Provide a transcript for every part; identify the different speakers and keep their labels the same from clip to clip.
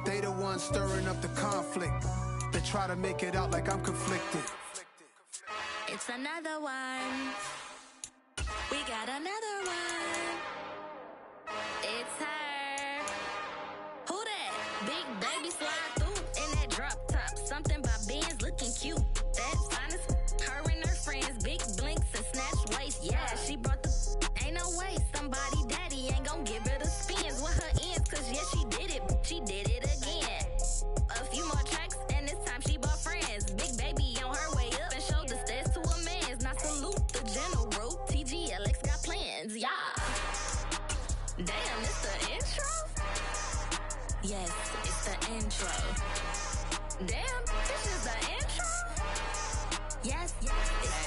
Speaker 1: They the ones stirring up the conflict. They try to make it out like I'm conflicted.
Speaker 2: It's another one. We got another one. It's her. Who that? Big baby slide through in that drop top. Something by Benz looking cute. That's honest. Her and her friends, big blinks and snatch waist. Yeah, she brought the. Ain't no way somebody daddy ain't gon' give her the spins with her ends. Cause yeah, she did it. She did it again. A few more tracks and this time she bought friends. Big baby on her way up and showed the stairs to a man's. Now salute the general. TGLX got plans, yeah. Damn, it's the intro? Yes, it's the intro. Damn, this is the intro? Yes, it's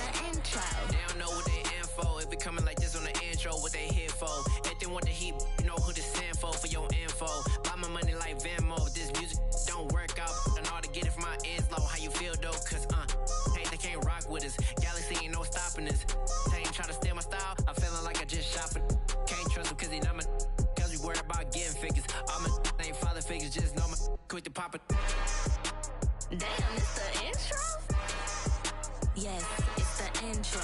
Speaker 2: the intro.
Speaker 3: They don't know what they in for. If it coming like this on the intro, what they here for? If they want the heat, you know who to send for your info. Buy my money like Venmo. If this music don't work out, I know how to get it from my ends low. How you feel though? Cause hey, they can't rock with us. Galaxy ain't no stopping us. They ain't try to steal my style. I'm feeling like I just shot for. Can't trust him cause he not my. Cause we worried about getting figures. All my ain't father figures, just know my quick to pop it.
Speaker 2: Damn, it's the intro? Yes, it's the intro.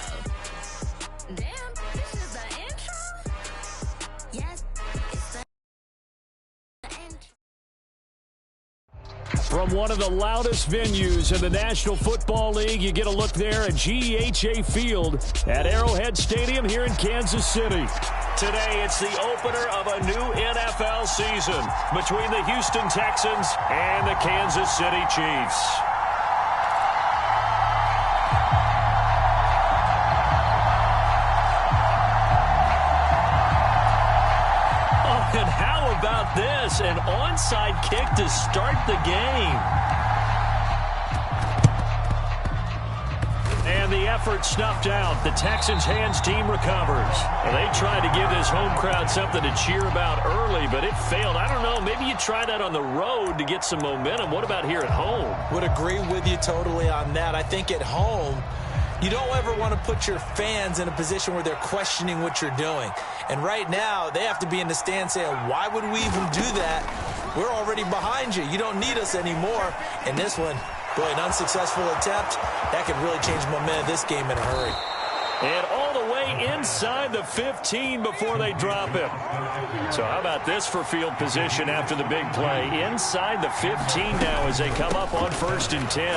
Speaker 2: Damn, this is the intro? Yes, it's the intro.
Speaker 4: From one of the loudest venues in the National Football League, you get a look there at GEHA Field at Arrowhead Stadium here in Kansas City. Today, it's the opener of a new NFL season between the Houston Texans and the Kansas City Chiefs. And how about this? An onside kick to start the game. And the effort snuffed out. The Texans hands team recovers. Well, they tried to give this home crowd something to cheer about early, but it failed. I don't know. Maybe you try that on the road to get some momentum. What about here at home?
Speaker 5: Would agree with you totally on that. I think at home, you don't ever want to put your fans in a position where they're questioning what you're doing. And right now, they have to be in the stand saying, why would we even do that? We're already behind you. You don't need us anymore. And this one, boy, an unsuccessful attempt. That could really change the momentum of this game in a hurry.
Speaker 4: And all the way inside the 15 before they drop him. So how about this for field position after the big play? Inside the 15 now as they come up on 1st and 10.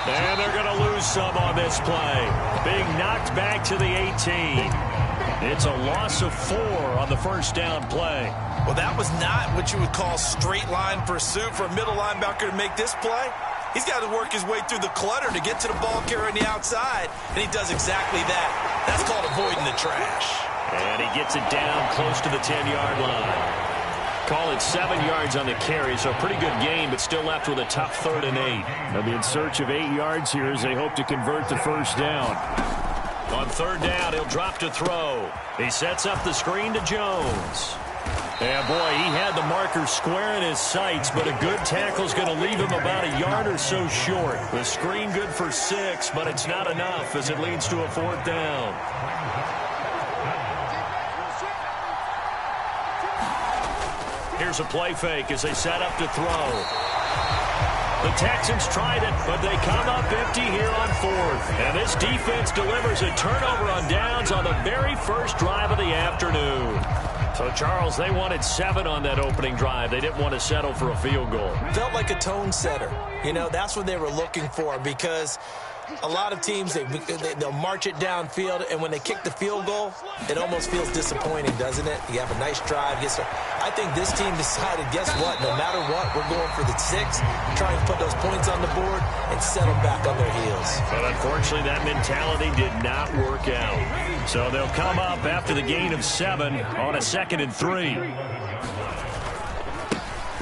Speaker 4: And they're going to lose some on this play. Being knocked back to the 18. It's a loss of 4 on the first down play.
Speaker 5: Well, that was not what you would call straight line pursuit for a middle linebacker to make this play. He's got to work his way through the clutter to get to the ball carrier on the outside, and he does exactly that. That's called avoiding the trash.
Speaker 4: And he gets it down close to the 10-yard line. Call it 7 yards on the carry, so a pretty good game, but still left with a tough 3rd and 8. They'll be in search of 8 yards here as they hope to convert the first down. On 3rd down, he'll drop to throw. He sets up the screen to Jones. And, boy, he had the marker square in his sights, but a good tackle's going to leave him about a yard or so short. The screen good for 6, but it's not enough as it leads to a 4th down. Here's a play fake as they set up to throw. The Texans tried it, but they come up empty here on 4th. And this defense delivers a turnover on downs on the very first drive of the afternoon. So, Charles, they wanted 7 on that opening drive. They didn't want to settle for a field goal.
Speaker 5: Felt like a tone setter. You know, that's what they were looking for because a lot of teams, they'll march it downfield, and when they kick the field goal, it almost feels disappointing, doesn't it? You have a nice drive. I think this team decided, guess what? No matter what, we're going for the 6, trying to put those points on the board and settle back on their heels.
Speaker 4: But unfortunately, that mentality did not work out. So they'll come up after the gain of 7 on a 2nd and 3.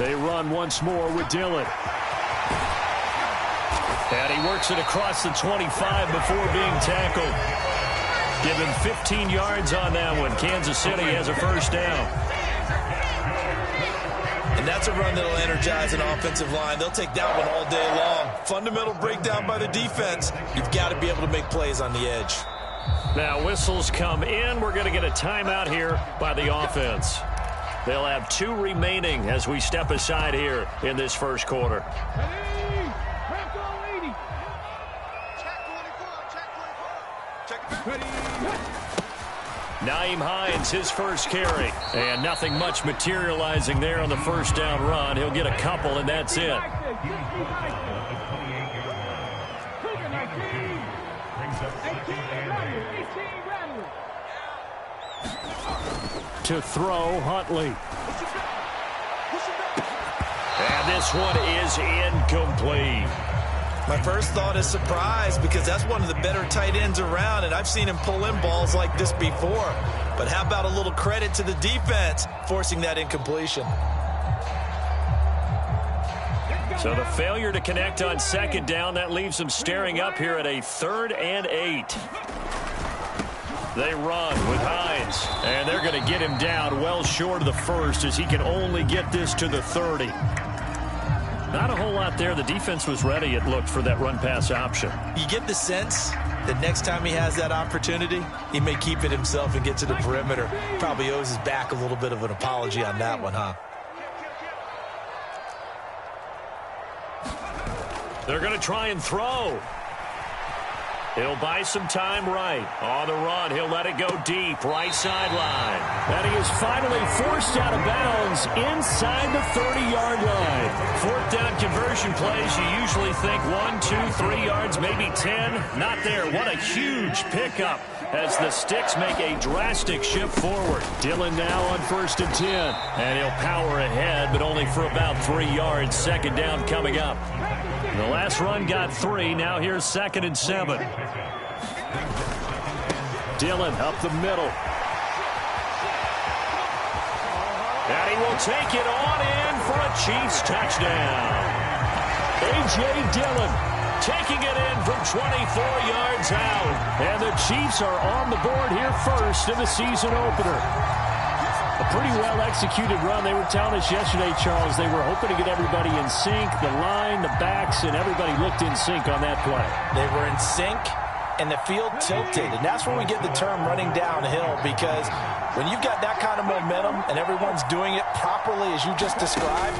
Speaker 4: They run once more with Dillon. And he works it across the 25 before being tackled. Give him 15 yards on that one. Kansas City has a first down.
Speaker 5: And that's a run that'll energize an offensive line. They'll take that one all day long. Fundamental breakdown by the defense. You've got to be able to make plays on the edge.
Speaker 4: Now whistles come in. We're going to get a timeout here by the offense. They'll have 2 remaining as we step aside here in this first quarter. Nyheim Hines, his first carry. And nothing much materializing there on the first down run. He'll get a couple, and that's it. To throw, Huntley. And this one is incomplete.
Speaker 5: My first thought is surprise because that's one of the better tight ends around, and I've seen him pull in balls like this before. But how about a little credit to the defense forcing that incompletion?
Speaker 4: So the failure to connect on second down, that leaves them staring up here at a 3rd and 8. They run with Hines, and they're going to get him down well short of the first as he can only get this to the 30. Not a whole lot there. The defense was ready, it looked, for that run-pass option.
Speaker 5: You get the sense that next time he has that opportunity, he may keep it himself and get to the perimeter. Probably owes his back a little bit of an apology on that one, huh?
Speaker 4: They're going to try and throw. He'll buy some time right. On the run, he'll let it go deep, right sideline. And he is finally forced out of bounds inside the 30-yard line. 4th down conversion plays, you usually think 1, 2, 3 yards, maybe 10. Not there. What a huge pickup as the Sticks make a drastic shift forward. Dillon now on 1st and 10. And he'll power ahead, but only for about 3 yards. 2nd down coming up. The last run got 3. Now here's 2nd and 7. Dillon up the middle. And he will take it on in for a Chiefs touchdown. A.J. Dillon taking it in from 24 yards out. And the Chiefs are on the board here first in the season opener. A pretty well-executed run. They were telling us yesterday, Charles, they were hoping to get everybody in sync, the line, the backs, and everybody looked in sync on that play.
Speaker 5: They were in sync, and the field tilted. And that's where we get the term running downhill, because when you've got that kind of momentum and everyone's doing it properly as you just described,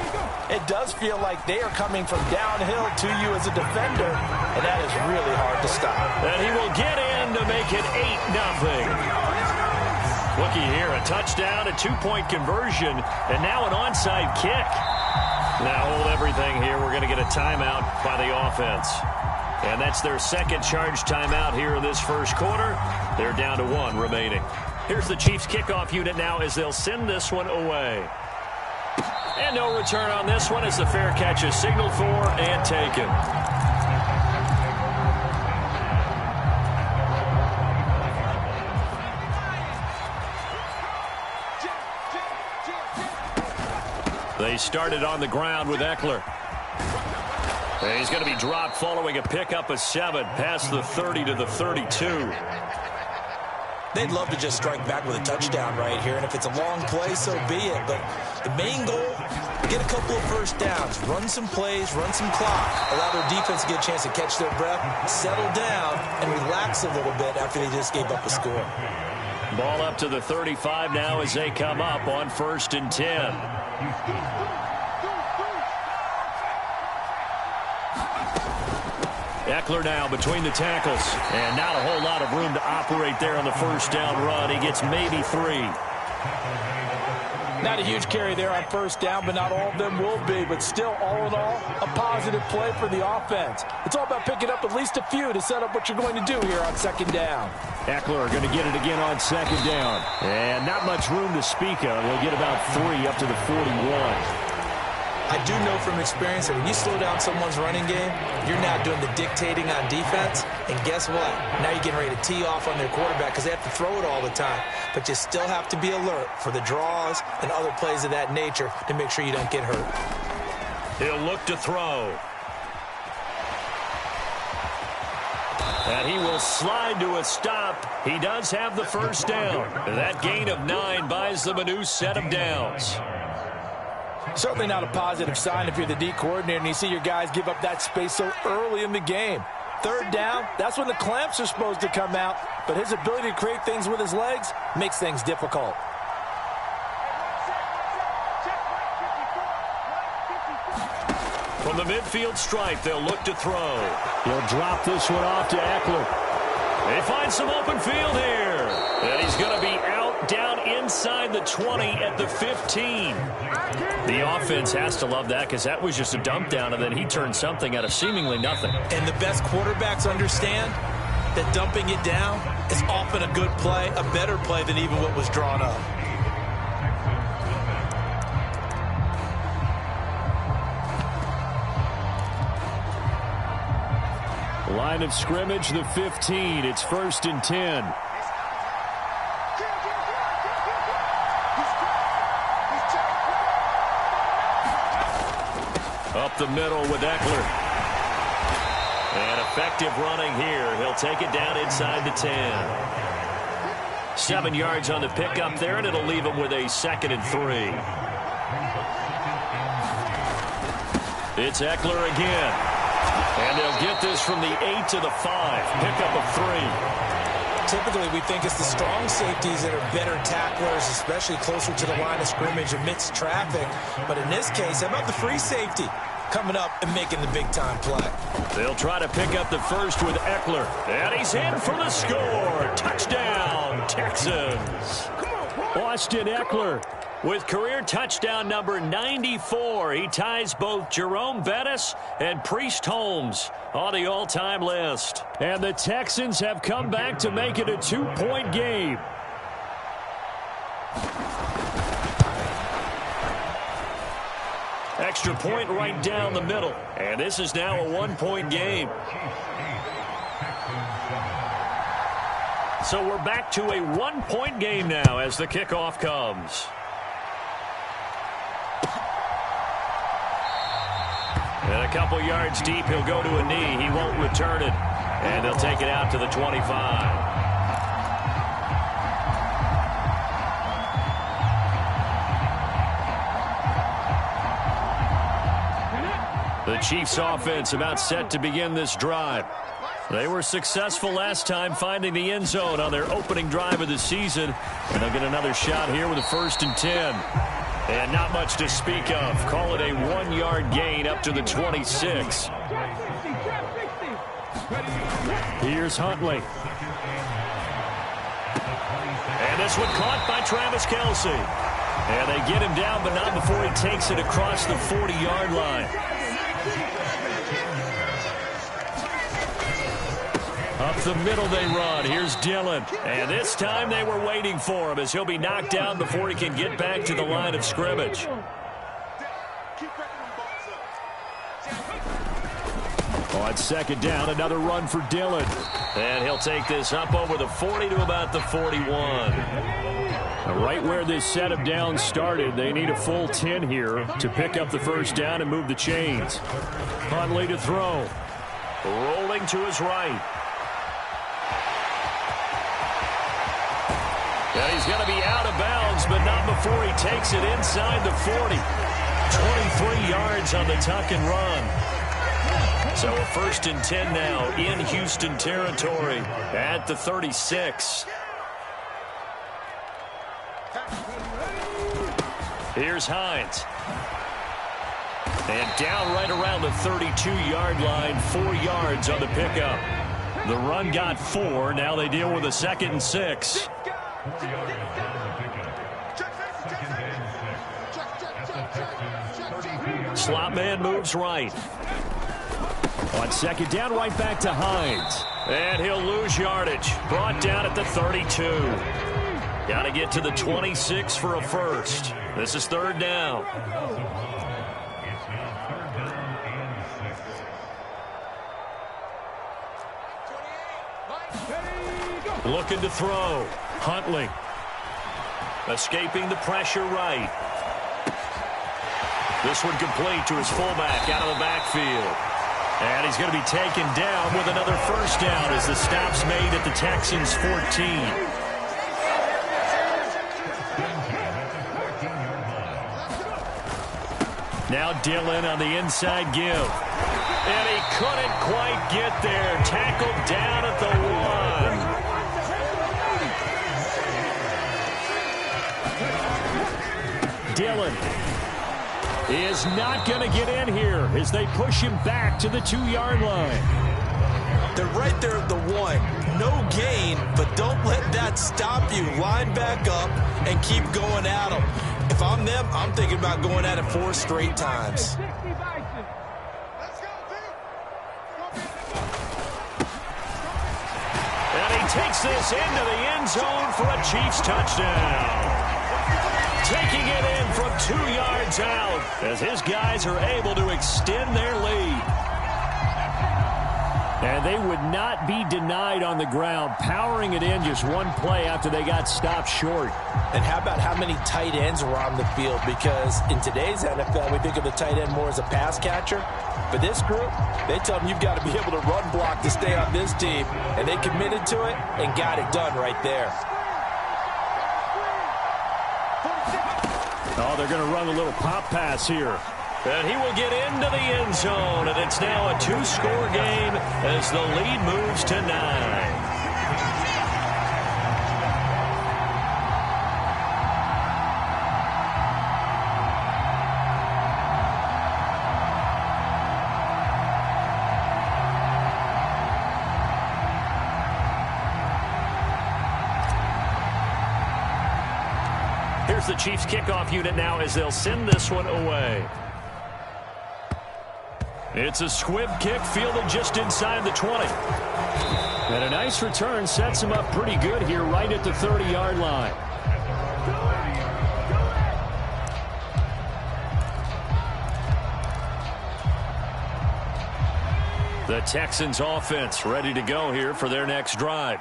Speaker 5: it does feel like they are coming from downhill to you as a defender, and that is really hard to stop.
Speaker 4: And he will get in to make it 8-0. Looky here, a touchdown, a 2-point conversion, and now an onside kick. Now hold everything here. We're going to get a timeout by the offense. And that's their second charge timeout here in this first quarter. They're down to 1 remaining. Here's the Chiefs kickoff unit now as they'll send this one away. And no return on this one as the fair catch is signaled for and taken. They started on the ground with Eckler. And he's going to be dropped following a pickup of 7 past the 30 to the 32.
Speaker 5: They'd love to just strike back with a touchdown right here, and if it's a long play, so be it. But the main goal, get a couple of first downs, run some plays, run some clock, allow their defense to get a chance to catch their breath, settle down, and relax a little bit after they just gave up a score.
Speaker 4: Ball up to the 35 now as they come up on 1st and 10. Eckler now between the tackles, and not a whole lot of room to operate there on the first down run. He gets maybe 3.
Speaker 5: Not a huge carry there on first down, but not all of them will be. But still, all in all, a positive play for the offense. It's all about picking up at least a few to set up what you're going to do here on 2nd down.
Speaker 4: Eckler going to get it again on 2nd down. And not much room to speak of. He'll get about 3 up to the 41.
Speaker 5: I do know from experience that when you slow down someone's running game, you're now doing the dictating on defense. And guess what? Now you're getting ready to tee off on their quarterback because they have to throw it all the time. But you still have to be alert for the draws and other plays of that nature to make sure you don't get hurt.
Speaker 4: He'll look to throw. And he will slide to a stop. He does have the first down. That gain of 9 buys them a new set of downs.
Speaker 5: Certainly not a positive sign if you're the D coordinator and you see your guys give up that space so early in the game. 3rd down, that's when the clamps are supposed to come out, but his ability to create things with his legs makes things difficult.
Speaker 4: From the midfield stripe, they'll look to throw.
Speaker 6: He'll drop this one off to Eckler.
Speaker 4: They find some open field here. And he's going to be out down inside the 20 at the 15. The offense has to love that because that was just a dump down, and then he turned something out of seemingly nothing.
Speaker 5: And the best quarterbacks understand that dumping it down is often a good play, a better play than even what was drawn up.
Speaker 6: Line of scrimmage, the 15. It's 1st and 10.
Speaker 4: Up the middle with Eckler. And effective running here. He'll take it down inside the 10. 7 yards on the pickup there, and it'll leave him with a 2nd and 3. It's Eckler again. And they'll get this from the 8 to the 5. Pickup of 3.
Speaker 5: Typically, we think it's the strong safeties that are better tacklers, especially closer to the line of scrimmage amidst traffic. But in this case, how about the free safety coming up and making the big-time play?
Speaker 4: They'll try to pick up the first with Eckler. And he's in for the score. Touchdown, Texans.
Speaker 6: Austin Eckler
Speaker 4: with career touchdown number 94. He ties both Jerome Bettis and Priest Holmes on the all-time list.
Speaker 6: And the Texans have come back to make it a 2-point game.
Speaker 4: Extra point right down the middle. And this is now a 1-point game. So we're back to a 1-point game now as the kickoff comes. And a couple yards deep, he'll go to a knee. He won't return it. And they'll take it out to the 25. The Chiefs offense about set to begin this drive. They were successful last time finding the end zone on their opening drive of the season. And they'll get another shot here with a 1st and 10. And not much to speak of. Call it a 1-yard gain up to the 26.
Speaker 6: Here's Huntley.
Speaker 4: And this one caught by Travis Kelce. And they get him down, but not before he takes it across the 40-yard line. Up the middle they run. Here's Dillon. And this time they were waiting for him as he'll be knocked down before he can get back to the line of scrimmage.
Speaker 6: On 2nd down, another run for Dillon.
Speaker 4: And he'll take this up over the 40 to about the 41.
Speaker 6: Right where this set of downs started, they need a full 10 here to pick up the 1st down and move the chains. Huntley to throw.
Speaker 4: Rolling to his right. And he's going to be out of bounds, but not before he takes it inside the 40. 23 yards on the tuck and run. So a 1st and 10 now in Houston territory at the 36. Here's Hines. And down right around the 32-yard line, 4 yards on the pickup. The run got 4. Now they deal with a 2nd and 6. Slot man moves right.
Speaker 6: On 2nd down, right back to Hines.
Speaker 4: And he'll lose yardage. Brought down at the 32. Got to get to the 26 for a first. This is 3rd down. Looking to throw. Huntley. Escaping the pressure right. This one complete to his fullback out of the backfield. And he's going to be taken down with another 1st down as the stop's made at the Texans' 14. Now Dillon on the inside give. And he couldn't quite get there. Tackled down at the 1.
Speaker 6: Dillon. is not going to get in here as they push him back to the 2-yard line.
Speaker 5: They're right there at the 1. No gain, but don't let that stop you. Line back up and keep going at them. If I'm them, I'm thinking about going at it 4 straight times.
Speaker 6: And he takes this into the end zone for a Chiefs touchdown. Taking it in from 2 yards out as his guys are able to extend their lead. And they would not be denied on the ground, powering it in just one play after they got stopped short.
Speaker 5: And how about how many tight ends were on the field? Because in today's NFL, we think of the tight end more as a pass catcher. But this group, they tell them you've got to be able to run block to stay on this team. And they committed to it and got it done right there.
Speaker 6: Oh, they're going to run a little pop pass here. And he will get into the end zone, and it's now a 2-score game as the lead moves to 9. Here's the Chiefs kickoff unit now as they'll send this one away. It's a squib kick fielded just inside the 20. And a nice return sets him up pretty good here right at the 30-yard line. The Texans offense ready to go here for their next drive.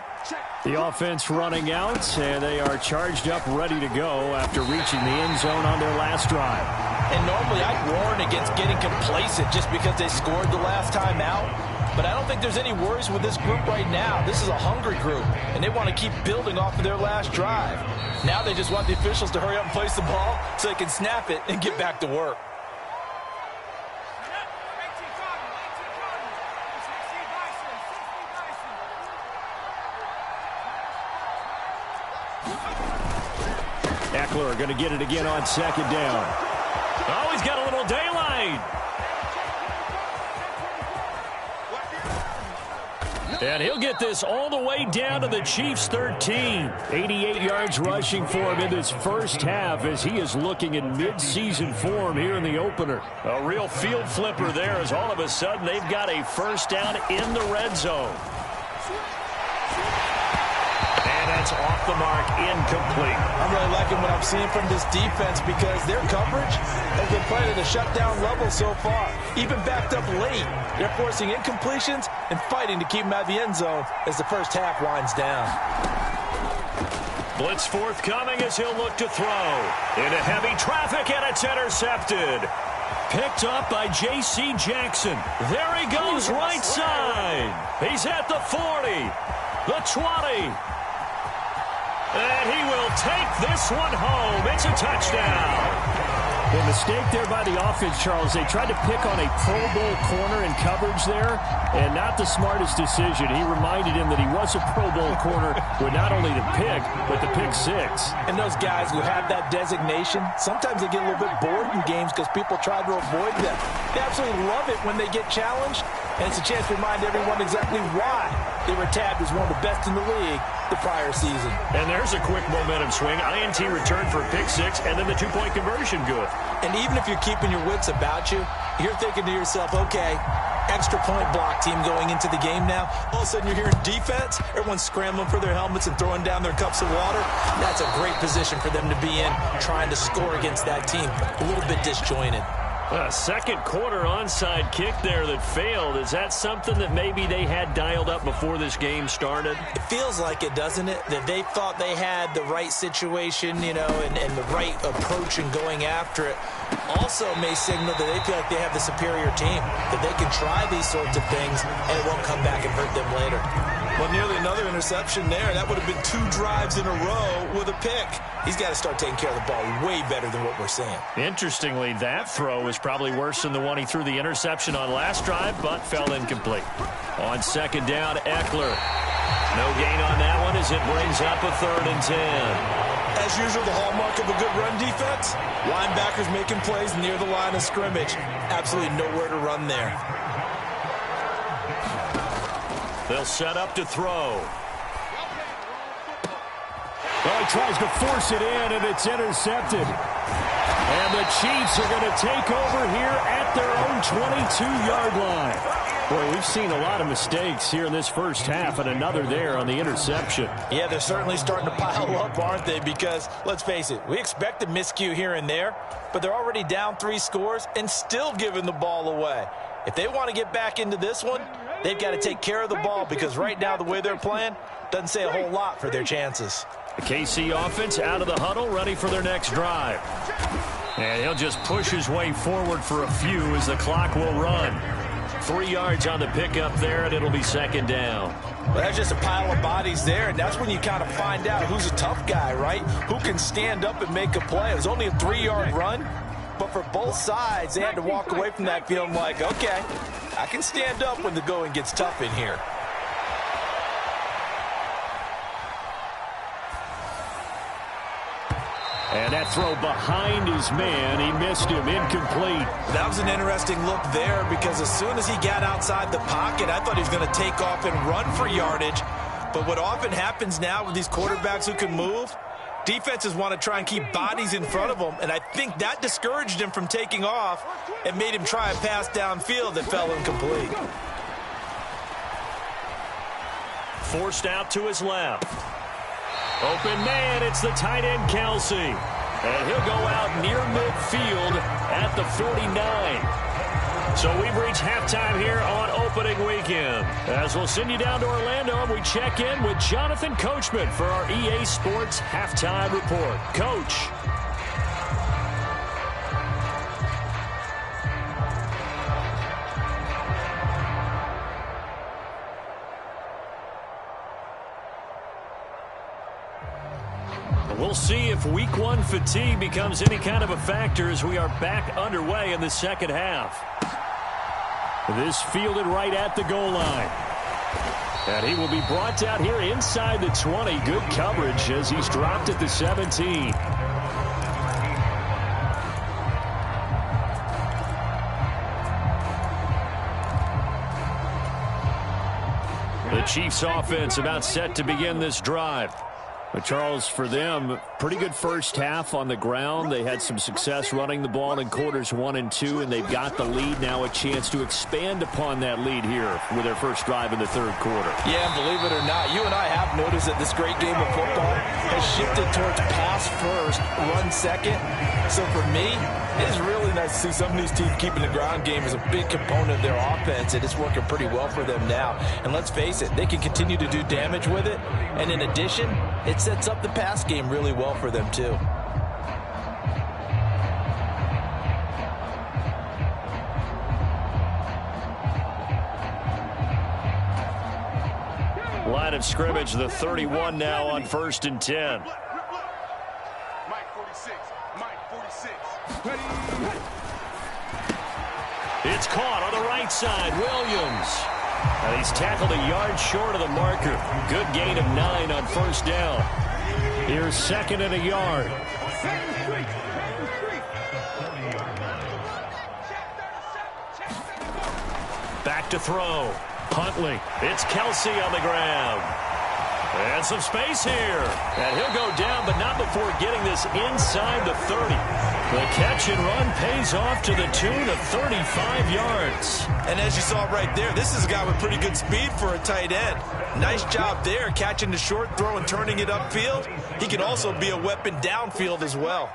Speaker 6: The offense running out, and they are charged up ready to go after reaching the end zone on their last drive.
Speaker 5: And normally I'd warn against getting complacent just because they scored the last time out. But I don't think there's any worries with this group right now. This is a hungry group, and they want to keep building off of their last drive. Now they just want the officials to hurry up and place the ball so they can snap it and get back to work.
Speaker 6: Eckler going to get it again on 2nd down. Oh, he's got a little daylight. And he'll get this all the way down to the Chiefs' 13. 88 yards rushing for him in this first half as he is looking in mid-season form here in the opener. A real field flipper there as all of a sudden they've got a first down in the red zone. That's off the mark, incomplete.
Speaker 5: I'm really liking what I'm seeing from this defense because their coverage has been playing at a shutdown level so far. Even backed up late, they're forcing incompletions and fighting to keep them out of the end zone as the first half winds down.
Speaker 6: Blitz forthcoming as he'll look to throw. Into heavy traffic, and it's intercepted. Picked up by J.C. Jackson. There he goes, right side. He's at the 40, the 20. And he will take this one home. It's a touchdown. A mistake there by the offense, Charles. They tried to pick on a Pro Bowl corner in coverage there, and not the smartest decision. He reminded him that he was a Pro Bowl corner with not only the pick, but the pick six.
Speaker 5: And those guys who have that designation, sometimes they get a little bit bored in games because people try to avoid them. They absolutely love it when they get challenged, and it's a chance to remind everyone exactly why they were tabbed as one of the best in the league the prior season.
Speaker 6: And there's a quick momentum swing. INT return for a pick six, and then the two-point conversion good.
Speaker 5: And even if you're keeping your wits about you, you're thinking to yourself, okay, extra point block team going into the game now. All of a sudden you're hearing defense. Everyone's scrambling for their helmets and throwing down their cups of water. That's a great position for them to be in, trying to score against that team. A little bit disjointed.
Speaker 6: Second quarter onside kick there that failed. Is that something that maybe they had dialed up before this game started?
Speaker 5: It feels like it, doesn't it? That they thought they had the right situation, you know, and the right approach in going after it. Also may signal that they feel like they have the superior team, that they can try these sorts of things and it won't come back and hurt them later. Well, nearly another interception there. That would have been 2 drives in a row with a pick. He's got to start taking care of the ball way better than what we're seeing.
Speaker 6: Interestingly, that throw is probably worse than the one he threw the interception on last drive, but fell incomplete. On second down, Eckler. No gain on that one as it brings up a 3rd and 10.
Speaker 5: As usual, the hallmark of a good run defense, linebackers making plays near the line of scrimmage. Absolutely nowhere to run there.
Speaker 6: They'll set up to throw. Well, he tries to force it in, and it's intercepted. And the Chiefs are going to take over here at their own 22-yard line. Boy, we've seen a lot of mistakes here in this first half, and another there on the interception.
Speaker 5: Yeah, they're certainly starting to pile up, aren't they? Because, let's face it, we expect a miscue here and there, but they're already down 3 scores and still giving the ball away. If they want to get back into this one, they've got to take care of the ball, because right now the way they're playing doesn't say a whole lot for their chances.
Speaker 6: The KC offense out of the huddle, ready for their next drive. And he'll just push his way forward for a few as the clock will run. 3 yards on the pickup there, and it'll be second down.
Speaker 5: Well, that's just a pile of bodies there, and that's when you kind of find out who's a tough guy, right? Who can stand up and make a play. It was only a 3-yard run, but for both sides, they had to walk away from that feeling like, okay, I can stand up when the going gets tough in here.
Speaker 6: And that throw behind his man, he missed him, incomplete.
Speaker 5: That was an interesting look there, because as soon as he got outside the pocket, I thought he was going to take off and run for yardage. But what often happens now with these quarterbacks who can move, defenses want to try and keep bodies in front of them, and I think that discouraged him from taking off and made him try a pass downfield that fell incomplete.
Speaker 6: Forced out to his left. Open man, it's the tight end, Kelsey. And he'll go out near midfield at the 49. So we've reached halftime here on opening weekend. As we'll send you down to Orlando, and we check in with Jonathan Coachman for our EA Sports Halftime Report. Coach. We'll see if week 1 fatigue becomes any kind of a factor as we are back underway in the second half. This fielded right at the goal line. And he will be brought down here inside the 20. Good coverage as he's dropped at the 17. The Chiefs offense about set to begin this drive. But Charles, for them, pretty good first half on the ground. They had some success running the ball in quarters 1 and 2, and they've got the lead now, a chance to expand upon that lead here with their first drive in the third quarter.
Speaker 5: Yeah, and believe it or not, you and I have noticed that this great game of football has shifted towards pass first, run second. So for me, it is really nice to see some of these teams keeping the ground game as a big component of their offense, and it's working pretty well for them now. And let's face it, they can continue to do damage with it, and in addition, it sets up the pass game really well for them too.
Speaker 6: Line of scrimmage, the 31 now on 1st and 10. It's caught on the right side. Williams. And he's tackled a yard short of the marker. Good gain of 9 on 1st down. Here's 2nd and a yard. Back to throw. Huntley. It's Kelsey on the ground. And some space here. And he'll go down, but not before getting this inside the 30. The catch and run pays off to the tune of 35 yards.
Speaker 5: And as you saw right there, this is a guy with pretty good speed for a tight end. Nice job there, catching the short throw and turning it upfield. He can also be a weapon downfield as well.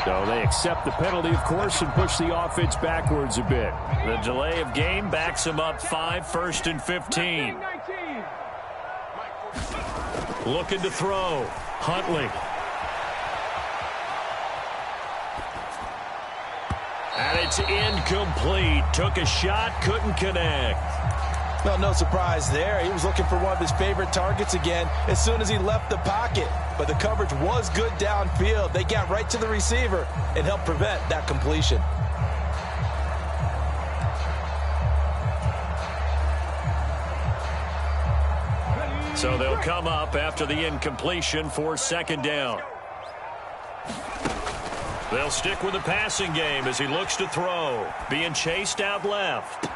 Speaker 6: So they accept the penalty, of course, and push the offense backwards a bit. The delay of game backs them up 5, 1st and 15. Looking to throw. Huntley. And it's incomplete. Took a shot, couldn't connect.
Speaker 5: Well, no surprise there. He was looking for one of his favorite targets again as soon as he left the pocket. But the coverage was good downfield. They got right to the receiver and helped prevent that completion.
Speaker 6: So they'll come up after the incompletion for second down. They'll stick with the passing game as he looks to throw. Being chased out left.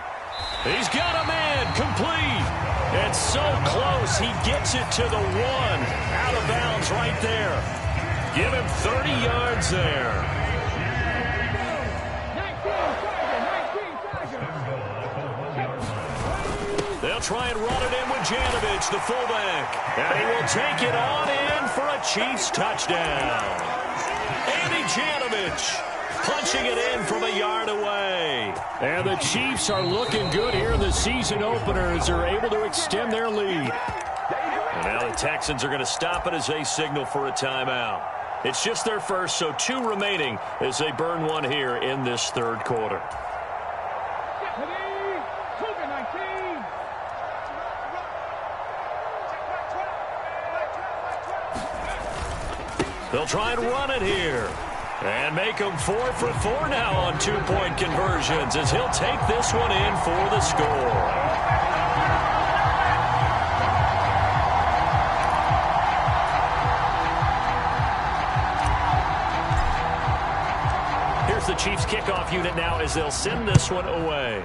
Speaker 6: He's got a man complete. It's so close. He gets it to the one. Out of bounds right there. Give him 30 yards there. They'll try and run it in with Janovich, the fullback. And he will take it on in for a Chiefs touchdown. Andy Janovich punching it in from a yard away.
Speaker 4: And the Chiefs are looking good here in the season opener as they're able to extend their lead.
Speaker 6: And now the Texans are going to stop it as they signal for a timeout. It's just their first, so 2 remaining as they burn one here in this third quarter. They'll try and run it here. And make them 4 for 4 now on 2-point conversions as he'll take this one in for the score. Here's the Chiefs kickoff unit now as they'll send this one away.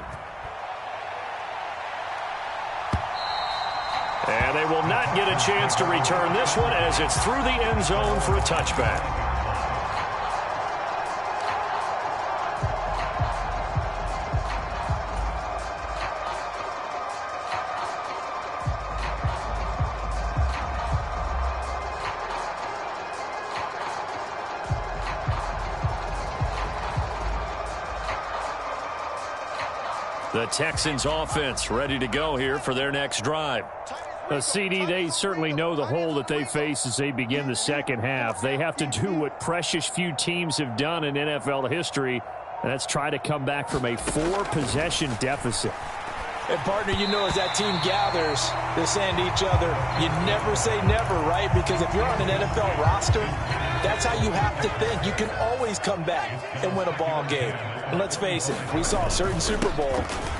Speaker 6: And they will not get a chance to return this one as it's through the end zone for a touchback. The Texans offense ready to go here for their next drive.
Speaker 4: CD, they certainly know the hole that they face as they begin the second half. They have to do what precious few teams have done in NFL history, and that's try to come back from a 4-possession deficit.
Speaker 5: And, partner, you know as that team gathers, they're saying to each other, you never say never, right? Because if you're on an NFL roster, that's how you have to think. You can always come back and win a ball game. And let's face it, we saw a certain Super Bowl,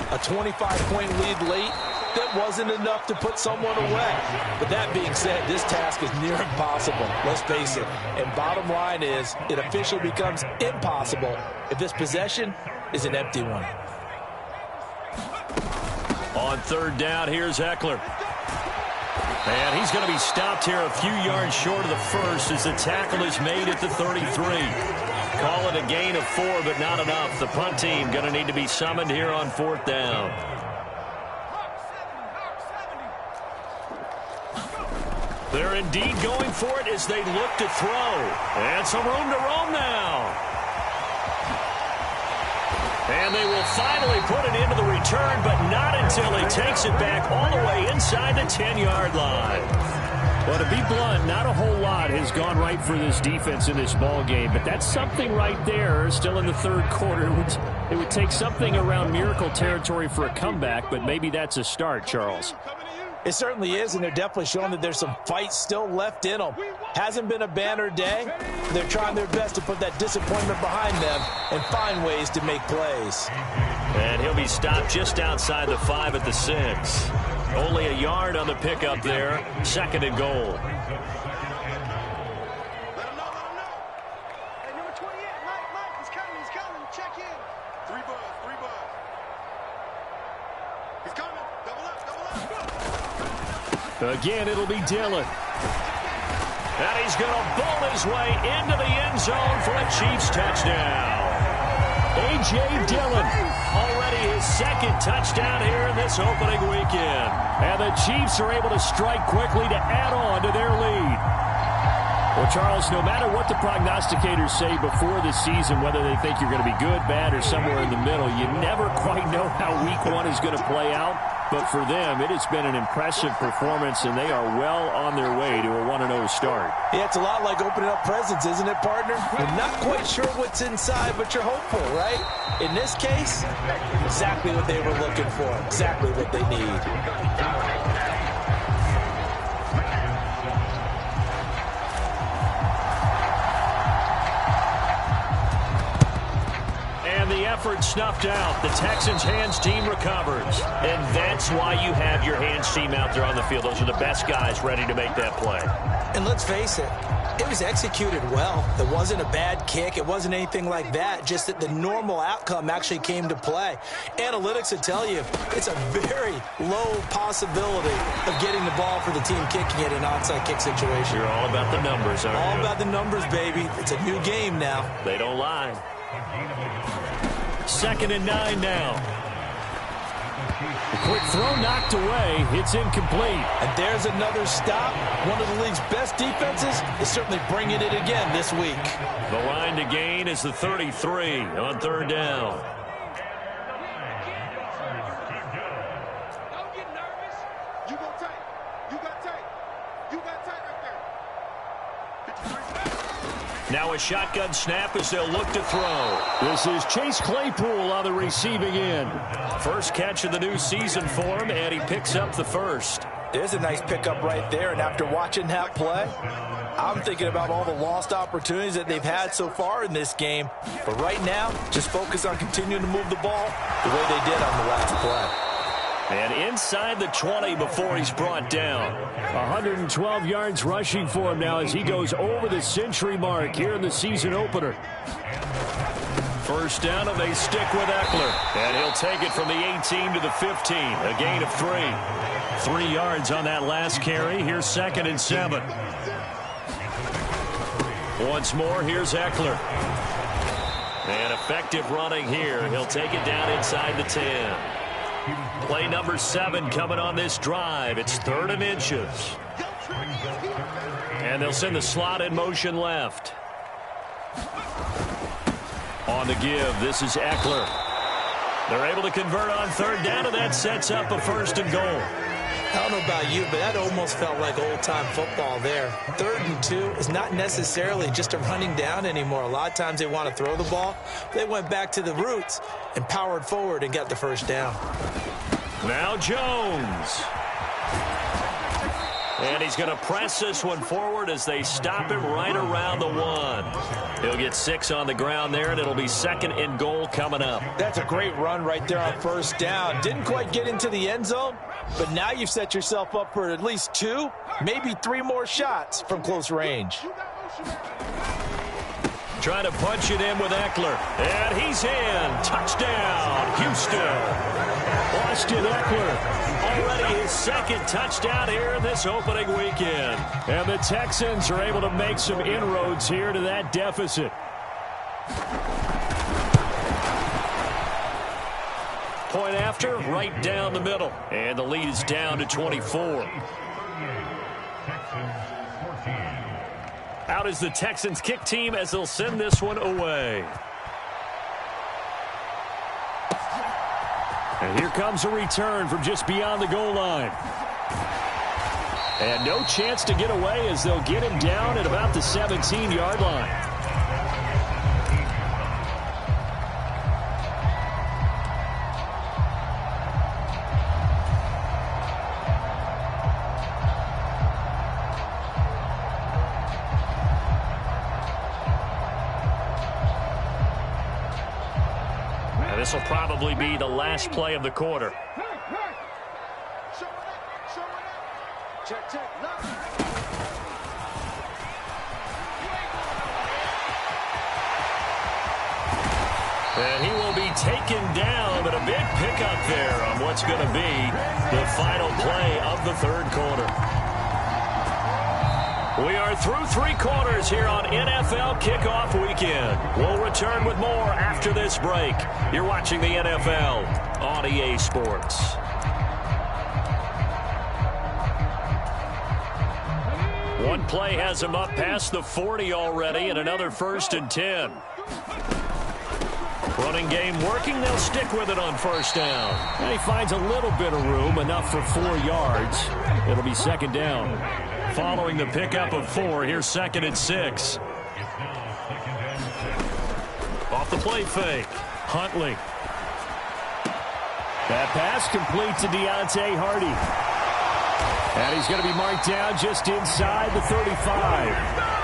Speaker 5: a 25-point lead late, that wasn't enough to put someone away. But that being said, this task is near impossible. Let's face it. And bottom line is, it officially becomes impossible if this possession is an empty one.
Speaker 6: On third down, here's Eckler. And he's going to be stopped here a few yards short of the first as the tackle is made at the 33. Call it a gain of 4, but not enough. The punt team going to need to be summoned here on fourth down. They're indeed going for it as they look to throw. And some room to roam now. And they will finally put it into the return, but not until he takes it back all the way inside the 10-yard line.
Speaker 4: Well, to be blunt, not a whole lot has gone right for this defense in this ball game, but that's something right there still in the third quarter. It would take something around miracle territory for a comeback, but maybe that's a start, Charles.
Speaker 5: It certainly is, and they're definitely showing that there's some fight still left in them. Hasn't been a banner day. They're trying their best to put that disappointment behind them and find ways to make plays.
Speaker 6: And he'll be stopped just outside the 5 at the 6. Only a yard on the pickup there. Second and goal.
Speaker 4: Again, it'll be Dillon.
Speaker 6: And he's going to bowl his way into the end zone for a Chiefs touchdown. A.J. Dillon, already his second touchdown here in this opening weekend.
Speaker 4: And the Chiefs are able to strike quickly to add on to their lead. Well, Charles, no matter what the prognosticators say before the season, whether they think you're going to be good, bad, or somewhere in the middle, you never quite know how week 1 is going to play out. But for them, it has been an impressive performance, and they are well on their way to a 1-0 start.
Speaker 5: Yeah, it's a lot like opening up presents, isn't it, partner? You're not quite sure what's inside, but you're hopeful, right? In this case, exactly what they were looking for, exactly what they need.
Speaker 4: The effort snuffed out. The Texans' hands team recovers. And that's why you have your hands team out there on the field. Those are the best guys ready to make that play.
Speaker 5: And let's face it, it was executed well. It wasn't a bad kick. It wasn't anything like that. Just that the normal outcome actually came to play. Analytics will tell you it's a very low possibility of getting the ball for the team kicking it in an onside kick situation.
Speaker 4: You're all about the numbers, aren't you?
Speaker 5: All about the numbers, baby. It's a new game now.
Speaker 4: They don't lie. 2nd and 9 now. A quick throw knocked away. It's incomplete.
Speaker 5: And there's another stop. One of the league's best defenses is certainly bringing it again this week.
Speaker 4: The line to gain is the 33 on 3rd down.
Speaker 1: Don't get nervous. You go tight. You got tight. You got tight right there.
Speaker 4: Now a shotgun snap as they'll look to throw. This is Chase Claypool on the receiving end. First catch of the new season for him, and he picks up the first.
Speaker 5: There's a nice pickup right there, and after watching that play, I'm thinking about all the lost opportunities that they've had so far in this game. But right now, just focus on continuing to move the ball the way they did on the last play.
Speaker 4: And inside the 20 before he's brought down. 112 yards rushing for him now as he goes over the century mark here in the season opener. First down, and they stick with Eckler. And he'll take it from the 18 to the 15. A gain of 3. 3 yards on that last carry. Here's 2nd and 7. Once more, here's Eckler. And effective running here. He'll take it down inside the 10. Play number 7 coming on this drive. It's 3rd and inches. And they'll send the slot in motion left. On the give, this is Eckler. They're able to convert on 3rd down, and that sets up a 1st and goal.
Speaker 5: I don't know about you, but that almost felt like old-time football there. 3rd and 2 is not necessarily just a running down anymore. A lot of times they want to throw the ball. They went back to the roots and powered forward and got the 1st down.
Speaker 4: Now Jones. And he's going to press this one forward as they stop him right around the 1. He'll get 6 on the ground there, and it'll be 2nd and goal coming up.
Speaker 5: That's a great run right there on 1st down. Didn't quite get into the end zone, but now you've set yourself up for at least 2, maybe 3 more shots from close range.
Speaker 4: Trying to punch it in with Eckler. And he's in. Touchdown, Houston. Austin Eckler. Already his 2nd touchdown here in this opening weekend. And the Texans are able to make some inroads here to that deficit. Point after, right down the middle. And the lead is down to 24. Out is the Texans kick team as they'll send this one away. And here comes a return from just beyond the goal line. And no chance to get away as they'll get him down at about the 17-yard line. This will probably be the last play of the quarter.
Speaker 1: Check, check, look.
Speaker 4: And he will be taken down, but a big pickup there on what's going to be the final play of the 3rd quarter. We are through 3 quarters here on NFL Kickoff Weekend. We'll return with more after this break. You're watching the NFL on EA Sports. One play has him up past the 40 already, and another 1st and 10. Running game working. They'll stick with it on first down. And he finds a little bit of room, enough for 4 yards. It'll be second down. Following the pickup of 4, here's 2nd and 6. Off the play fake. Huntley. That pass complete to Deontay Hardy. And he's going to be marked down just inside the 35.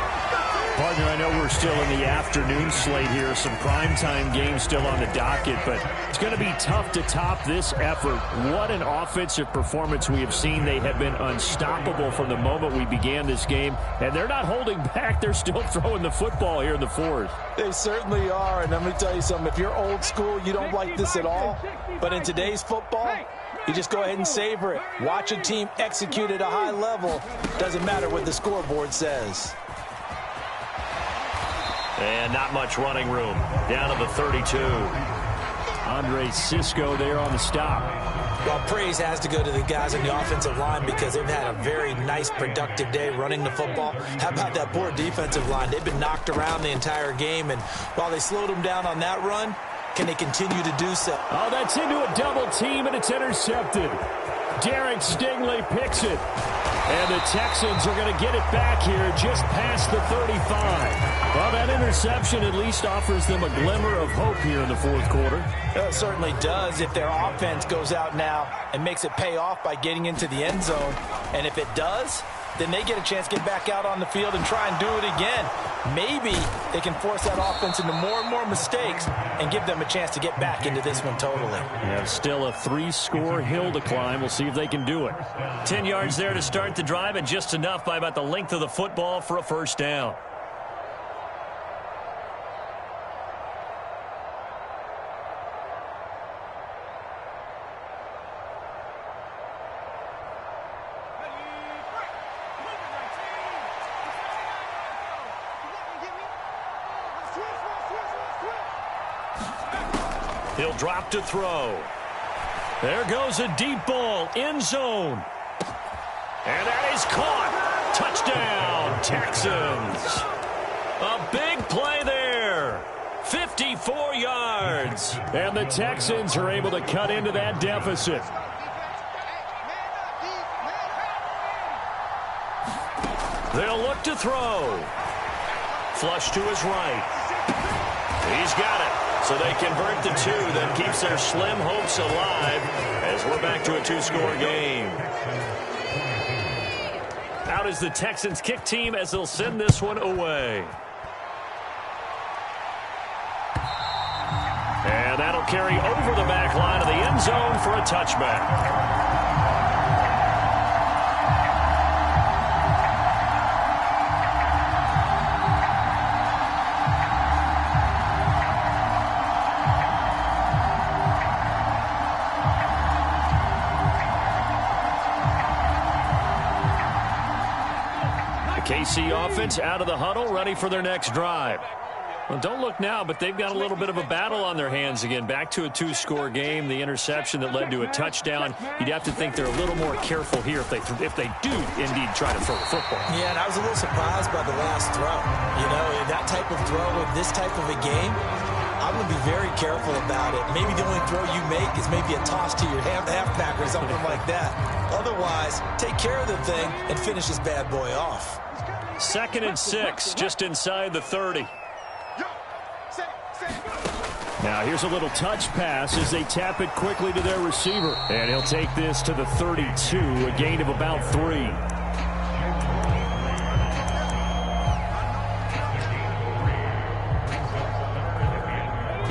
Speaker 4: Partner, I know we're still in the afternoon slate here. Some primetime games still on the docket, but it's going to be tough to top this effort. What an offensive performance we have seen. They have been unstoppable from the moment we began this game, and they're not holding back. They're still throwing the football here in the 4th.
Speaker 5: They certainly are, and let me tell you something. If you're old school, you don't like this at all. But in today's football, you just go ahead and savor it. Watch a team execute at a high level. Doesn't matter what the scoreboard says.
Speaker 4: And not much running room. Down to the 32. Andre Cisco there on the stop.
Speaker 5: Well, praise has to go to the guys on the offensive line because they've had a very nice, productive day running the football. How about that poor defensive line? They've been knocked around the entire game, and while they slowed them down on that run, can they continue to do so?
Speaker 4: Oh, that's into a double team, and it's intercepted. Derek Stingley picks it. And the Texans are going to get it back here just past the 35. Well, that interception at least offers them a glimmer of hope here in the 4th quarter.
Speaker 5: It certainly does if their offense goes out now and makes it pay off by getting into the end zone. And if it does, then they get a chance to get back out on the field and try and do it again. Maybe they can force that offense into more and more mistakes and give them a chance to get back into this one totally.
Speaker 4: Yeah, still a 3-score hill to climb. We'll see if they can do it. 10 yards there to start the drive, and just enough by about the length of the football for a first down. He'll drop to throw. There goes a deep ball, end zone. And that is caught. Touchdown, Texans. A big play there. 54 yards. And the Texans are able to cut into that deficit. They'll look to throw. Flush to his right. He's got it. So they convert the 2, then keeps their slim hopes alive as we're back to a 2-score game. Out is the Texans kick team as they'll send this one away. And that'll carry over the back line of the end zone for a touchback. KC offense out of the huddle, ready for their next drive. Well, don't look now, but they've got a little bit of a battle on their hands again. Back to a 2-score game. The interception that led to a touchdown. You'd have to think they're a little more careful here if they do indeed try to throw the football.
Speaker 5: Yeah, and I was a little surprised by the last throw. You know, that type of throw in this type of a game, I'm going to be very careful about it. Maybe the only throw you make is maybe a toss to your halfback or something like that. Otherwise, take care of the thing and finish this bad boy off.
Speaker 4: 2nd and 6, just inside the 30. Now here's a little touch pass as they tap it quickly to their receiver. And he'll take this to the 32, a gain of about 3.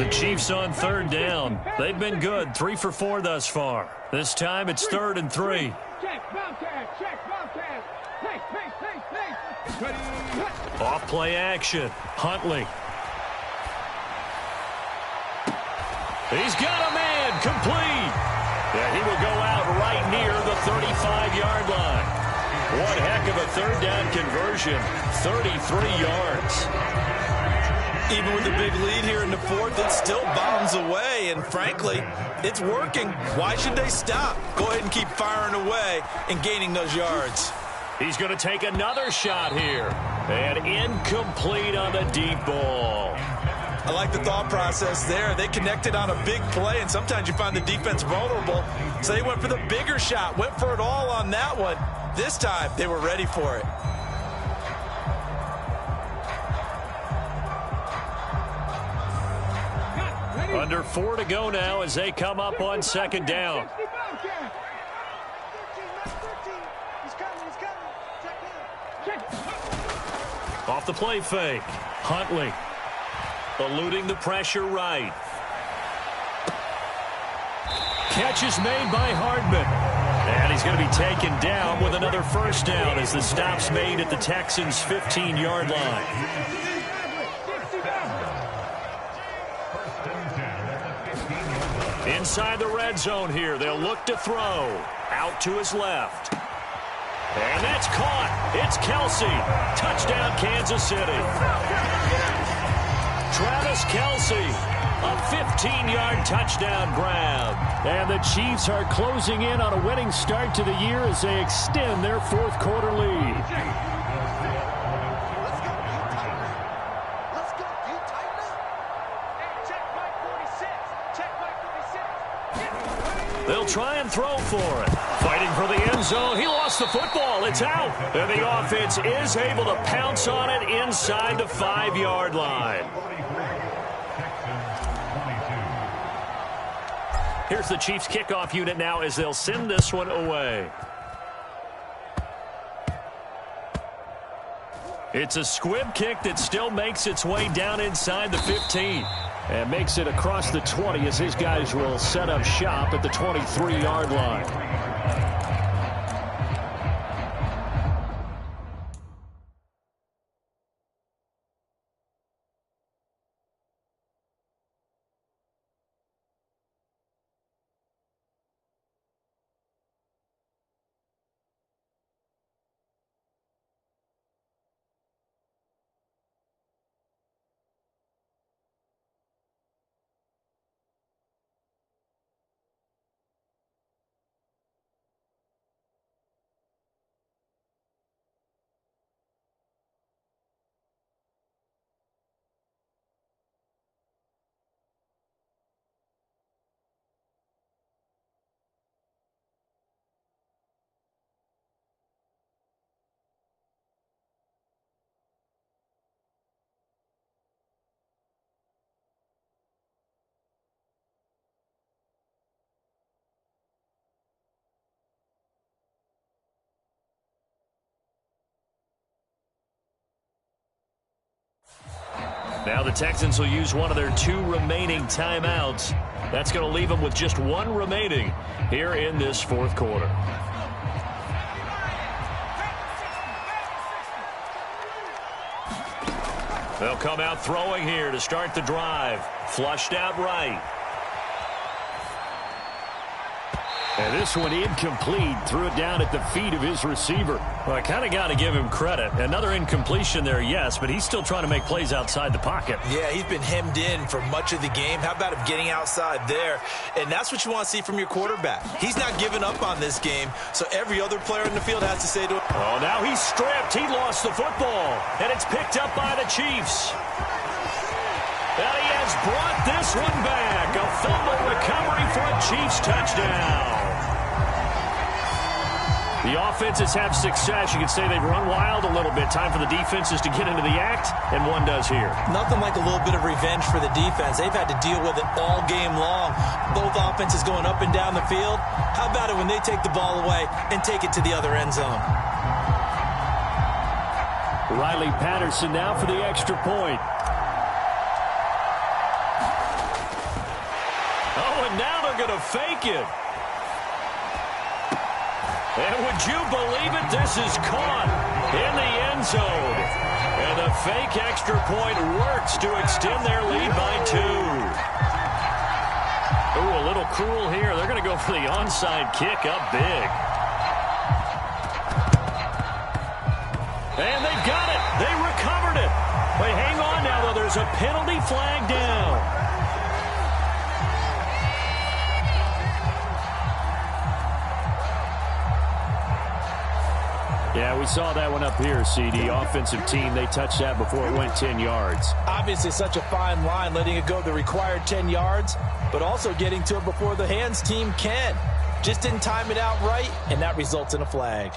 Speaker 4: The Chiefs on 3rd down. They've been good, 3 for 4 thus far. This time it's 3rd and 3. Off play action. Huntley. He's got a man complete. Yeah, he will go out right near the 35-yard line. One heck of a 3rd down conversion. 33 yards.
Speaker 5: Even with the big lead here in the 4th, it still bombs away. And frankly, it's working. Why should they stop? Go ahead and keep firing away and gaining those yards.
Speaker 4: He's going to take another shot here. And incomplete on the deep ball.
Speaker 5: I like the thought process there. They connected on a big play, and sometimes you find the defense vulnerable. So they went for the bigger shot, went for it all on that one. This time, they were ready for it.
Speaker 6: Under 4 to go now as they come up on second down. Off the play fake. Huntley eluding the pressure right. Catch is made by Hardman. And he's going to be taken down with another first down as the stop's made at the Texans' 15-yard line. Inside the red zone here. They'll look to throw. Out to his left. And that's caught. It's Kelsey. Touchdown, Kansas City. Travis Kelsey, a 15-yard touchdown grab.
Speaker 4: And the Chiefs are closing in on a winning start to the year as they extend their fourth quarter lead.
Speaker 6: They'll try and throw for it. Fighting for the end zone. He lost the football. It's out. And the offense is able to pounce on it inside the 5-yard line. Here's the Chiefs kickoff unit now as they'll send this one away. It's a squib kick that still makes its way down inside the 15.
Speaker 4: And makes it across the 20 as his guys will set up shop at the 23-yard line.
Speaker 6: Now the Texans will use one of their 2 remaining timeouts. That's going to leave them with just 1 remaining here in this fourth quarter. They'll come out throwing here to start the drive. Flushed out right.
Speaker 4: And this one incomplete. Threw it down at the feet of his receiver.
Speaker 6: Well, I kind of got to give him credit. Another incompletion there, yes, but he's still trying to make plays outside the pocket.
Speaker 5: Yeah, he's been hemmed in for much of the game. How about him getting outside there? And that's what you want to see from your quarterback. He's not giving up on this game, so every other player in the field has to say to him.
Speaker 6: Oh, now he's stripped. He lost the football, and it's picked up by the Chiefs. And he has brought this one back. A fumble recovery for a Chiefs touchdown. The offenses have success. You could say they've run wild a little bit. Time for the defenses to get into the act, and one does here.
Speaker 5: Nothing like a little bit of revenge for the defense. They've had to deal with it all game long. Both offenses going up and down the field. How about it when they take the ball away and take it to the other end zone?
Speaker 4: Riley Patterson now for the extra point.
Speaker 6: Oh, and now they're going to fake it. And would you believe it? This is caught in the end zone. And the fake extra point works to extend their lead by 2. Ooh, a little cruel here. They're going to go for the onside kick up big. And they've got it. They recovered it. Wait, hang on now, though. There's a penalty flag down. Yeah,
Speaker 4: Yeah, we saw that one up here, CD. Offensive team, they touched that before it went 10 yards.
Speaker 5: Obviously such a fine line, letting it go the required 10 yards, but also getting to it before the hands team can. Just didn't time it out right, and that results in a flag.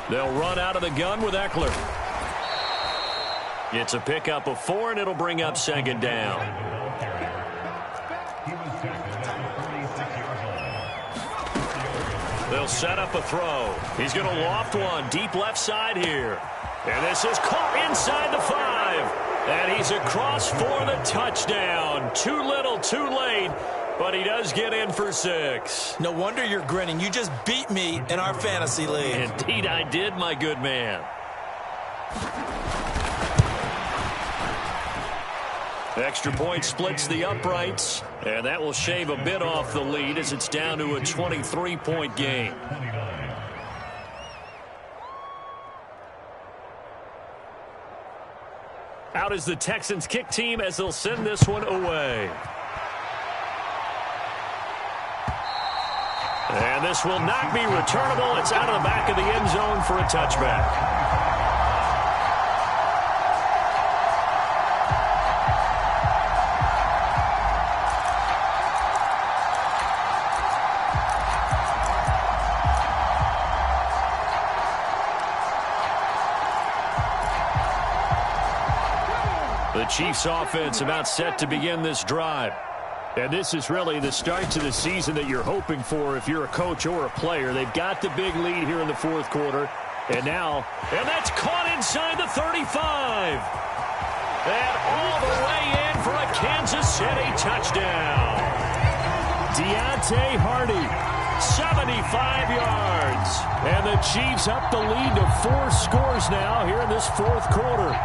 Speaker 4: They'll run out of the gun with Eckler. It's a pickup of 4, and it'll bring up second down. They'll set up a throw. He's going to loft one deep left side here. And this is caught inside the 5. And he's across for the touchdown. Too little, too late. But he does get in for 6.
Speaker 5: No wonder you're grinning. You just beat me in our fantasy league.
Speaker 4: Indeed I did, my good man. Extra point splits the uprights, and that will shave a bit off the lead as it's down to a 23-point game. Out is the Texans kick team as they'll send this one away. And this will not be returnable. It's out of the back of the end zone for a touchback. The Chiefs offense about set to begin this drive. And this is really the start to the season that you're hoping for if you're a coach or a player. They've got the big lead here in the fourth quarter. And that's caught inside the 35. And all the way in for a Kansas City touchdown. Deontay Hardy, 75 yards. And the Chiefs up the lead to 4 scores now here in this fourth quarter.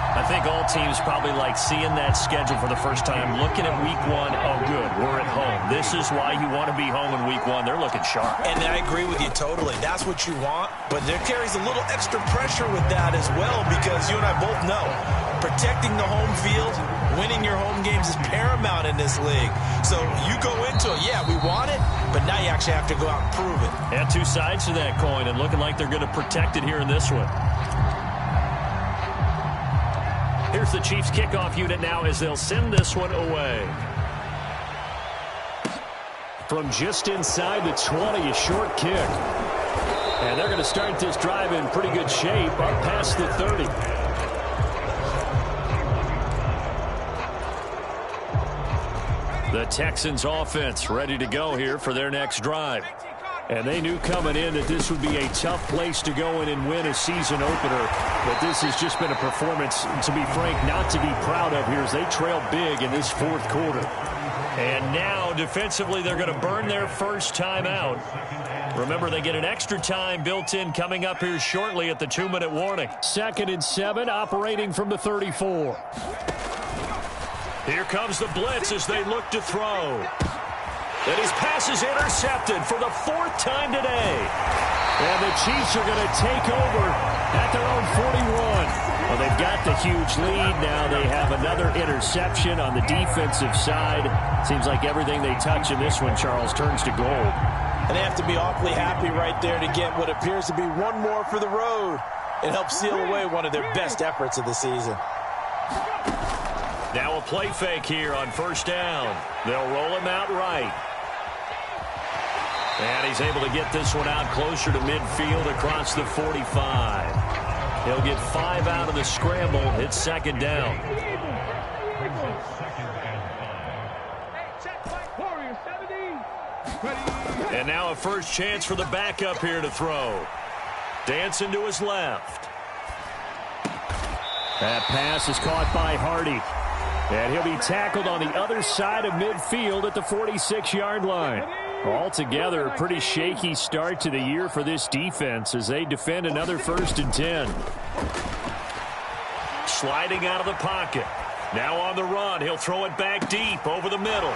Speaker 6: I think all teams probably like seeing that schedule for the first time, looking at week 1. Oh, good, we're at home. This is why you want to be home in week 1. They're looking sharp.
Speaker 5: And I agree with you totally. That's what you want. But there carries a little extra pressure with that as well, because you and I both know protecting the home field, winning your home games is paramount in this league. So you go into it, yeah, we want it, but now you actually have to go out and prove it.
Speaker 4: And 2 sides to that coin, and looking like they're going to protect it here in this one. Here's the Chiefs kickoff unit now as they'll send this one away. From just inside the 20, a short kick. And they're going to start this drive in pretty good shape up past the 30. The Texans offense ready to go here for their next drive. And they knew coming in that this would be a tough place to go in and win a season opener. But this has just been a performance, to be frank, not to be proud of here as they trail big in this fourth quarter. And now, defensively, they're going to burn their first time out. Remember, they get an extra time built in coming up here shortly at the 2-minute warning. 2nd and 7, operating from the 34. Here comes the blitz as they look to throw. And his pass is intercepted for the 4th time today. And the Chiefs are going to take over at their own 41. Well, they've got the huge lead. Now they have another interception on the defensive side. Seems like everything they touch in this one, Charles, turns to gold.
Speaker 5: And they have to be awfully happy right there to get what appears to be one more for the road. It helps seal away one of their best efforts of the season.
Speaker 4: Now a play fake here on first down. They'll roll him out right. And he's able to get this one out closer to midfield across the 45. He'll get 5 out of the scramble. It's second down. And now a first chance for the backup here to throw. Dancing to his left. That pass is caught by Hardy. And he'll be tackled on the other side of midfield at the 46-yard line. Altogether, a pretty shaky start to the year for this defense as they defend another 1st and 10. Sliding out of the pocket. Now on the run. He'll throw it back deep over the middle.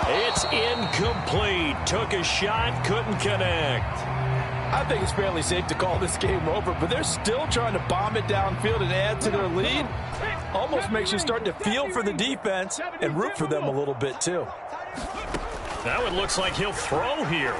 Speaker 6: It's incomplete. Took a shot, couldn't connect.
Speaker 5: I think it's fairly safe to call this game over, but they're still trying to bomb it downfield and add to their lead. Almost makes you start to feel for the defense and root for them a little bit too.
Speaker 6: Now it looks like he'll throw here.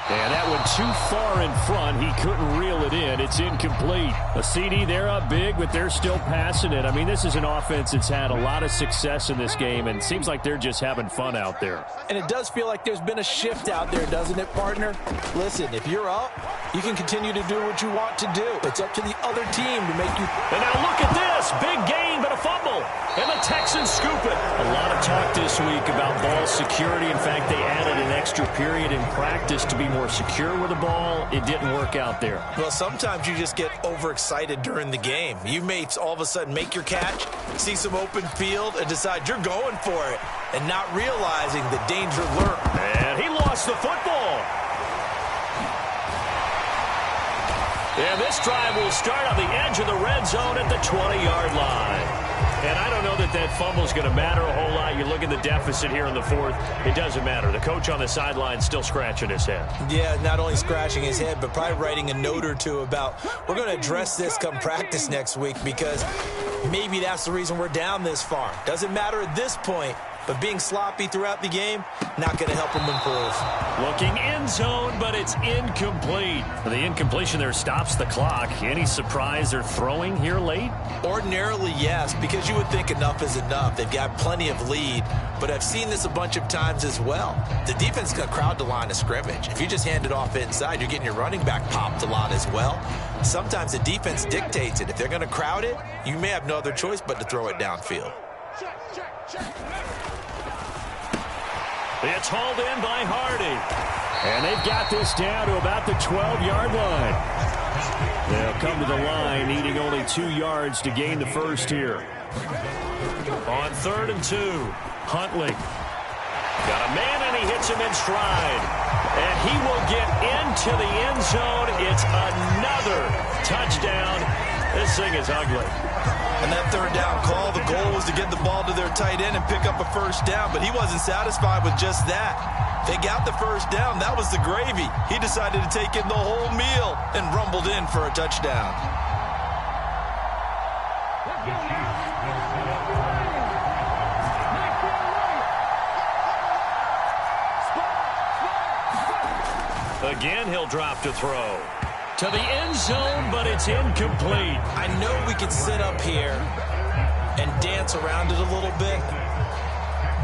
Speaker 6: And that one too far in front. He couldn't reel it in. It's incomplete. A CD, they're up big, but they're still passing it. I mean, this is an offense that's had a lot of success in this game, and it seems like they're just having fun out there.
Speaker 5: And it does feel like there's been a shift out there, doesn't it, partner? Listen, if you're up, you can continue to do what you want to do. It's up to the other team to make you...
Speaker 6: And now look at this. Big gain, but a fumble. And the Texans scoop it. A lot of talk this week about ball security. In fact, they added an extra period in practice to be more secure with the ball. It didn't work out there.
Speaker 5: Well, sometimes you just get overexcited during the game. You may all of a sudden make your catch, see some open field, and decide you're going for it, and not realizing the danger lurks.
Speaker 6: And he lost the football. And this drive will start on the edge of the red zone at the 20-yard line. And I don't know that that fumble is going to matter a whole lot. You look at the deficit here in the fourth, it doesn't matter. The coach on the sideline still scratching his head.
Speaker 5: Yeah, not only scratching his head, but probably writing a note or two about, we're going to address this come practice next week because maybe that's the reason we're down this far. Doesn't matter at this point, but being sloppy throughout the game, not going to help him improve.
Speaker 6: Looking end zone, but it's incomplete. The incompletion there stops the clock. Any surprise they're throwing here late?
Speaker 5: Ordinarily, yes, because you would think enough is enough. They've got plenty of lead, but I've seen this a bunch of times as well. The defense is going to crowd the line of scrimmage. If you just hand it off inside, you're getting your running back popped a lot as well. Sometimes the defense dictates it. If they're going to crowd it, you may have no other choice but to throw it downfield.
Speaker 6: It's hauled in by Hardy. And they've got this down to about the 12-yard line. They'll come to the line, needing only 2 yards to gain the first here. On 3rd and 2, Huntley. Got a man, and he hits him in stride. And he will get into the end zone. It's another touchdown. This thing is ugly.
Speaker 5: And that 3rd down call, the goal was to get the ball to their tight end and pick up a first down, but he wasn't satisfied with just that. They got the first down. That was the gravy. He decided to take in the whole meal and rumbled in for a touchdown.
Speaker 6: Again, he'll drop to throw. To the end zone, but it's incomplete.
Speaker 5: I know we could sit up here and dance around it a little bit,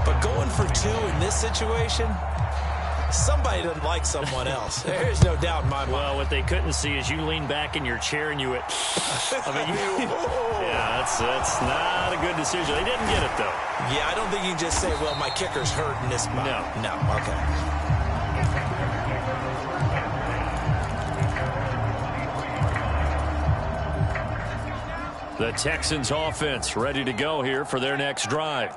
Speaker 5: but going for 2 in this situation, somebody doesn't like someone else. There's no doubt in my mind.
Speaker 6: Well, what they couldn't see is you lean back in your chair and you went, I mean, yeah, that's not a good decision. They didn't get it, though.
Speaker 5: Yeah, I don't think you can just say, well, my kicker's hurt in this spot. No, okay.
Speaker 6: The Texans offense ready to go here for their next drive.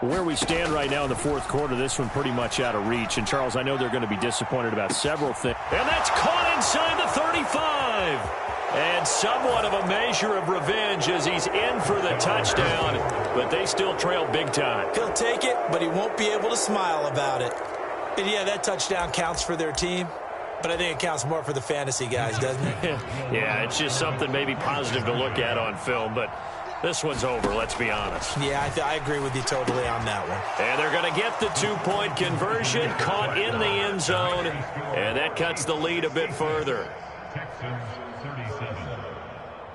Speaker 6: Where we stand right now in the fourth quarter, this one pretty much out of reach. And, Charles, I know they're going to be disappointed about several things. And that's caught inside the 35. And somewhat of a measure of revenge as he's in for the touchdown. But they still trail big time.
Speaker 5: He'll take it, but he won't be able to smile about it. And, yeah, that touchdown counts for their team. But I think it counts more for the fantasy guys, doesn't it?
Speaker 6: Yeah, it's just something maybe positive to look at on film. But this one's over, let's be honest.
Speaker 5: Yeah, I agree with you totally on that one.
Speaker 6: And they're going to get the 2-point conversion, caught in the end zone. And that cuts the lead a bit further.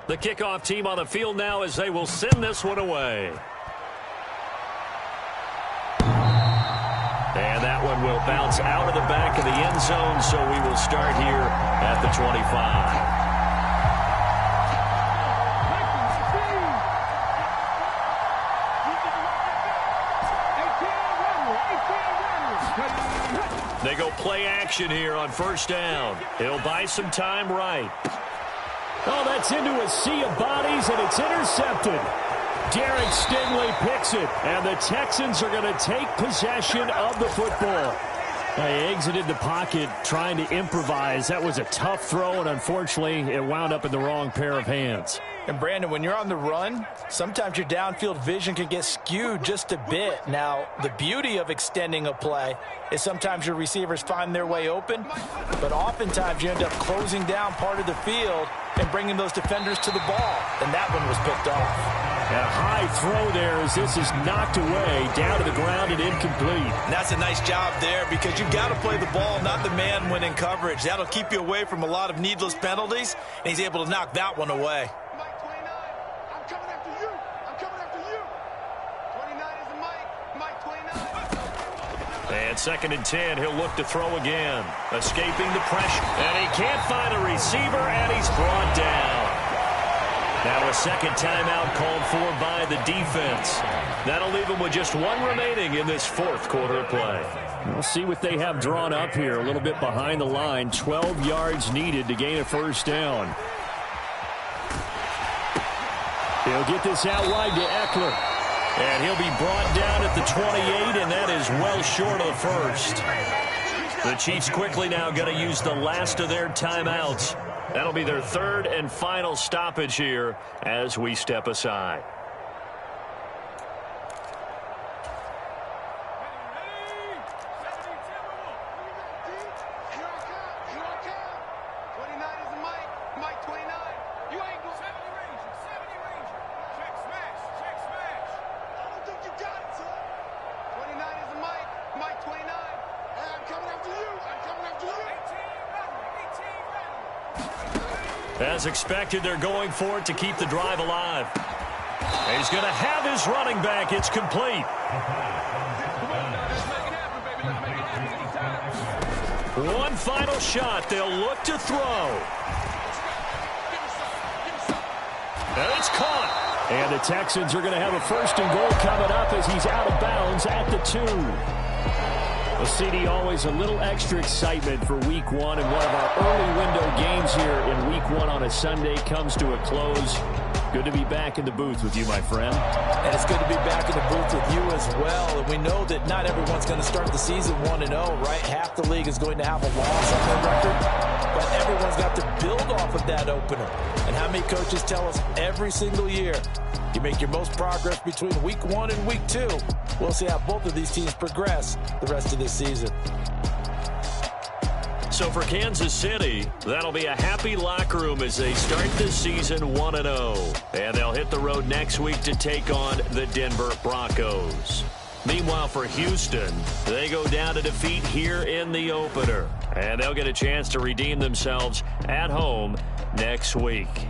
Speaker 6: The kickoff team on the field now as they will send this one away. And that one will bounce out of the back of the end zone, so we will start here at the 25. They go play action here on first down. He'll buy some time right. Oh, that's into a sea of bodies, and it's intercepted. Derek Stingley picks it, and the Texans are going to take possession of the football.
Speaker 4: He exited the pocket trying to improvise. That was a tough throw, and unfortunately, it wound up in the wrong pair of hands.
Speaker 5: And, Brandon, when you're on the run, sometimes your downfield vision can get skewed just a bit. Now, the beauty of extending a play is sometimes your receivers find their way open, but oftentimes you end up closing down part of the field and bringing those defenders to the ball. And that one was picked off.
Speaker 4: A high throw there as this is knocked away, down to the ground and incomplete.
Speaker 5: And that's a nice job there because you've got to play the ball, not the man when in coverage. That'll keep you away from a lot of needless penalties, and he's able to knock that one away.
Speaker 1: Mike 29, I'm coming after you. I'm coming after you. 29 is the Mike 29.
Speaker 4: And 2nd and 10, he'll look to throw again. Escaping the pressure, and he can't find a receiver, and he's brought down. Now a second timeout called for by the defense. That'll leave them with just one remaining in this 4th quarter of play. We'll see what they have drawn up here. A little bit behind the line. 12 yards needed to gain a first down. He'll get this out wide to Eckler. And he'll be brought down at the 28, and that is well short of the first. The Chiefs quickly now going to use the last of their timeouts. That'll be their 3rd and final stoppage here as we step aside. As expected, they're going for it to keep the drive alive. And he's going to have his running back. It's complete. One final shot. They'll look to throw. And it's caught. And the Texans are going to have a 1st and goal coming up as he's out of bounds at the 2. Well, CD, always a little extra excitement for Week 1, and one of our early window games here in Week 1 on a Sunday comes to a close. Good to be back in the booth with you, my friend.
Speaker 5: And it's good to be back in the booth with you as well. And we know that not everyone's going to start the season 1-0, right? Half the league is going to have a loss on their record. But everyone's got to build off of that opener. And how many coaches tell us every single year, you make your most progress between Week 1 and Week 2. We'll see how both of these teams progress the rest of this season.
Speaker 4: So for Kansas City, that'll be a happy locker room as they start this season 1-0. And they'll hit the road next week to take on the Denver Broncos. Meanwhile, for Houston, they go down to defeat here in the opener. And they'll get a chance to redeem themselves at home next week.